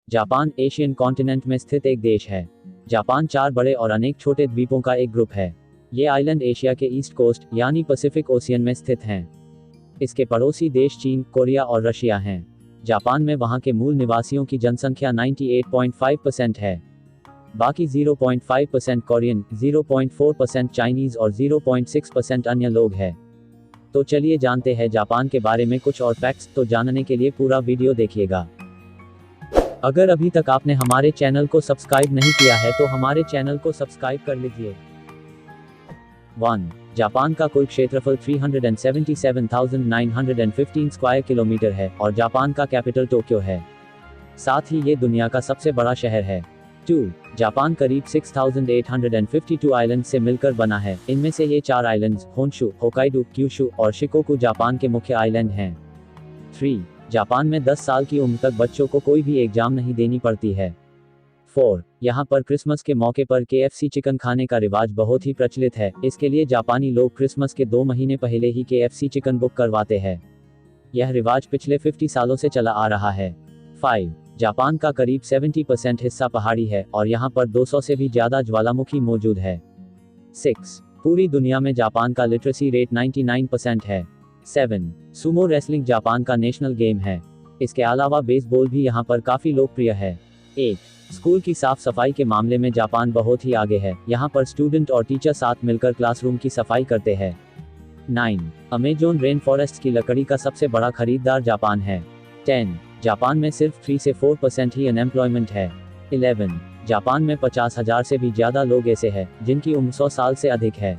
Japan Asian continent में स्थित एक देश है। जापान 4 बड़े और अनेक छोटे द्वीपों का एक ग्रुप है। ये आइलैंड एशिया के ईस्ट कोस्ट यानी पैसिफिक ओशियन में स्थित हैं। इसके पड़ोसी देश चीन, कोरिया और रशिया हैं। जापान में वहाँ के मूल निवासियों की जनसंख्या 98.5% है। बाकी 0.5% कोरियन, 0.4% चाइनीज और 0.6% अन्य लोग हैं। तो चलिए जानते हैं जापान के बारे में कुछ और फैक्ट्स। तो जानने के लिए पूरा वीडियो देखिएगा। अगर अभी तक आपने हमारे चैनल को सब्सक्राइब नहीं किया है तो हमारे चैनल को सब्सक्राइब कर लीजिए। 1. जापान का कुल क्षेत्रफल 377,915 स्क्वायर किलोमीटर है और जापान का कैपिटल टोक्यो है। साथ ही ये दुनिया का सबसे बड़ा शहर है। 2. जापान करीब 6,852 आइलैंड से मिलकर बना है। इनमें से ये 4 आइलैंड्स होन्शु, होकाइडो, क्यूशु और शिकोकू जापान के मुख्य आइलैंड हैं। 3. जापान में 10 साल की उम्र तक बच्चों को कोई भी एग्जाम नहीं देनी पड़ती है। 4. यहाँ पर क्रिसमस के मौके पर KFC चिकन खाने का रिवाज बहुत ही प्रचलित है। इसके लिए जापानी लोग क्रिसमस के 2 महीने पहले ही KFC चिकन बुक करवाते हैं। यह रिवाज पिछले 50 सालों से चला आ रहा है। 5. जापान का करीब 70% हिस्सा पहाड़ी है और यहाँ पर 200 से भी ज्यादा ज्वालामुखी मौजूद है। 6. पूरी दुनिया में जापान का लिटरेसी रेट 99% है। 7. सुमो रेसलिंग जापान का नेशनल गेम है। इसके अलावा बेसबॉल भी यहाँ पर काफी लोकप्रिय है। 8. स्कूल की साफ सफाई के मामले में जापान बहुत ही आगे है। यहाँ पर स्टूडेंट और टीचर साथ मिलकर क्लासरूम की सफाई करते हैं। 9. अमेज़न रेन फॉरेस्ट की लकड़ी का सबसे बड़ा खरीदार जापान है। 10. जापान में सिर्फ 3 से 4% ही अनएम्प्लॉयमेंट है। 11. जापान में 50,000 से भी ज्यादा लोग ऐसे हैं जिनकी उम्र 100 साल से अधिक है।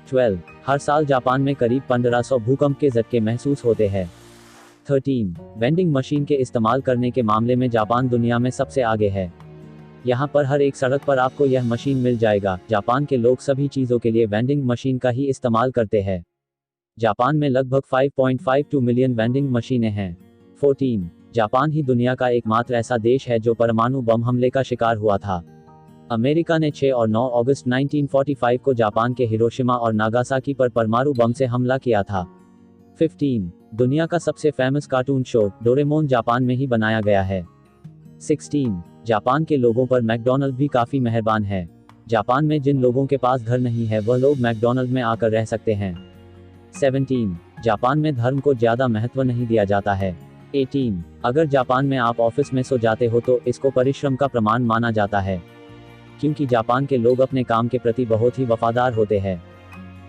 12. हर साल जापान में करीब 1500 भूकंप के झटके महसूस होते हैं। 13. वेंडिंग मशीन के इस्तेमाल करने के मामले में जापान दुनिया में सबसे आगे है। यहाँ पर हर एक सड़क पर आपको यह मशीन मिल जाएगा। जापान के लोग सभी चीजों के लिए वेंडिंग मशीन का ही इस्तेमाल करते हैं। जापान में लगभग 5.52 मिलियन वेंडिंग मशीनें हैं। 14. जापान ही दुनिया का एकमात्र ऐसा देश है जो परमाणु बम हमले का शिकार हुआ था। अमेरिका ने 6 और 9 अगस्त 1945 को जापान के हिरोशिमा और नागासाकी पर परमाणु बम से हमला किया था। 15. दुनिया का सबसे famous cartoon show Doraemon Japan में ही बनाया गया है। 16. जापान के लोगों पर मैकडॉनल्ड भी काफी मेहरबान है। जापान में जिन लोगों के पास घर नहीं है वह लोग मैकडॉनल्ड में आकर रह सकते हैं। 17. जापान में धर्म को ज्यादा महत्व नहीं दिया जाता है। 18. अगर जापान में आप ऑफिस में सो जाते हो तो इसको परिश्रम का प्रमाण माना जाता है, क्योंकि जापान के लोग अपने काम के प्रति बहुत ही वफादार होते हैं।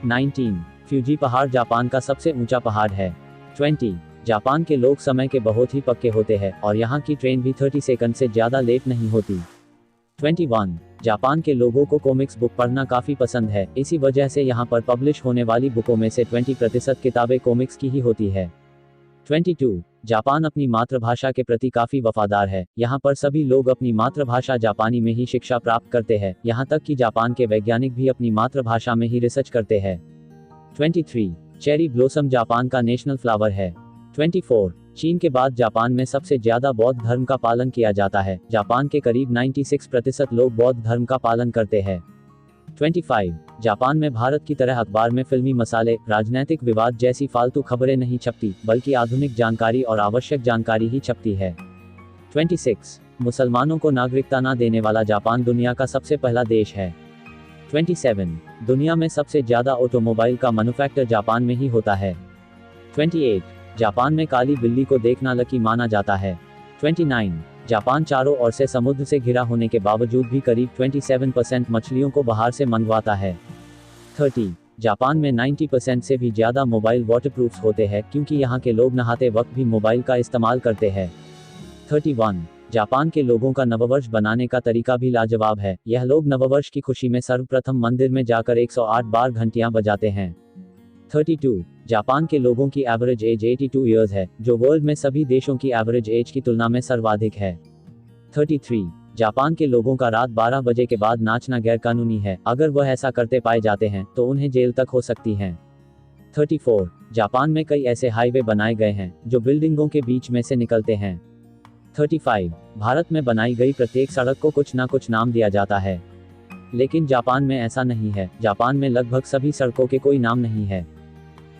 19. फ्यूजी पहाड़ जापान का सबसे ऊंचा पहाड़ है। 20. जापान के लोग समय के बहुत ही पक्के होते हैं और यहाँ की ट्रेन भी 30 सेकंड से ज्यादा लेट नहीं होती। 21. जापान के लोगों को कॉमिक्स बुक पढ़ना काफी पसंद है। इसी वजह से यहाँ पर पब्लिश होने वाली बुकों में से 20% किताबें कॉमिक्स की ही होती है। 22. जापान अपनी मातृभाषा के प्रति काफी वफादार है। यहाँ पर सभी लोग अपनी मातृभाषा जापानी में ही शिक्षा प्राप्त करते हैं। यहाँ तक कि जापान के वैज्ञानिक भी अपनी मातृभाषा में ही रिसर्च करते हैं। 23. चेरी ब्लॉसम जापान का नेशनल फ्लावर है। 24. चीन के बाद जापान में सबसे ज्यादा बौद्ध धर्म का पालन किया जाता है। जापान के करीब 96% लोग बौद्ध धर्म का पालन करते हैं। 25. जापान में भारत की तरह अखबार में फिल्मी मसाले, राजनीतिक विवाद जैसी फालतू खबरें नहीं छपती, बल्कि आधुनिक जानकारी और आवश्यक जानकारी ही छपती है। 26. मुसलमानों को नागरिकता न देने वाला जापान दुनिया का सबसे पहला देश है। 27. दुनिया में सबसे ज्यादा ऑटोमोबाइल का मैन्युफैक्चर जापान में ही होता है। 28. जापान में काली बिल्ली को देखना लकी माना जाता है। 29. जापान चारों ओर से समुद्र से घिरा होने के बावजूद भी करीब 27% मछलियों को बाहर से मंगवाता है। 30. जापान में 90% से भी ज्यादा मोबाइल वाटरप्रूफ होते हैं, क्योंकि यहाँ के लोग नहाते वक्त भी मोबाइल का इस्तेमाल करते हैं। 31. जापान के लोगों का नववर्ष बनाने का तरीका भी लाजवाब है। यह लोग नववर्ष की खुशी में सर्वप्रथम मंदिर में जाकर 108 बार घंटियां बजाते हैं। 32. जापान के लोगों की एवरेज एज 82 ईयर्स है, जो वर्ल्ड में सभी देशों की एवरेज एज की तुलना में सर्वाधिक है। 33. जापान के लोगों का रात 12 बजे के बाद नाचना गैरकानूनी है। अगर वह ऐसा करते पाए जाते हैं तो उन्हें जेल तक हो सकती है। 34. जापान में कई ऐसे हाईवे बनाए गए हैं जो बिल्डिंगों के बीच में से निकलते हैं। 35. भारत में बनाई गई प्रत्येक सड़क को कुछ ना कुछ नाम दिया जाता है, लेकिन जापान में ऐसा नहीं है। जापान में लगभग सभी सड़कों के कोई नाम नहीं है।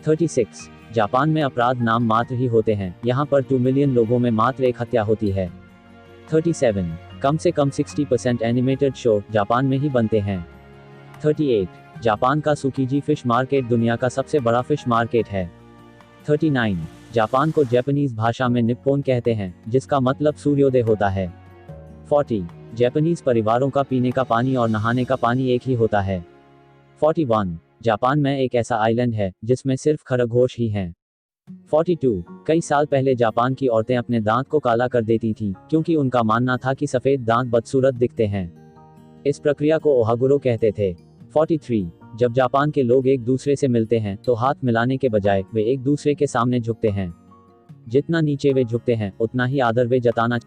36. जापान में अपराध नाम मात्र ही होते हैं। यहाँ पर 2 मिलियन लोगों में मात्र एक हत्या होती है। 37 कम से कम 60% एनिमेटेड शो जापान में ही बनते हैं। 38 जापान का सुकीजी फिश मार्केट दुनिया का सबसे बड़ा फिश मार्केट है। 39 जापान को जापानीज भाषा में निप्पोन कहते हैं, जिसका मतलब सूर्योदय होता है। 40 जापानीज परिवारों का पीने का पानी और नहाने का पानी एक ही होता है। 41 जापान में एक ऐसा आइलैंड है जिसमें सिर्फ खरगोश ही हैं। 42 कई साल पहले जापान की औरतें अपने दांत को काला कर देती थीं, क्योंकि उनका मानना था कि सफेद दांत बदसूरत दिखते हैं। इस प्रक्रिया को ओहागुरो कहते थे। 43 जब जापान के लोग एक दूसरे से मिलते हैं तो हाथ मिलाने के बजाय वे एक दूसरे के सामने झुकते हैं। जितना नीचे वे झुकते हैं उतना ही आदर वे जताना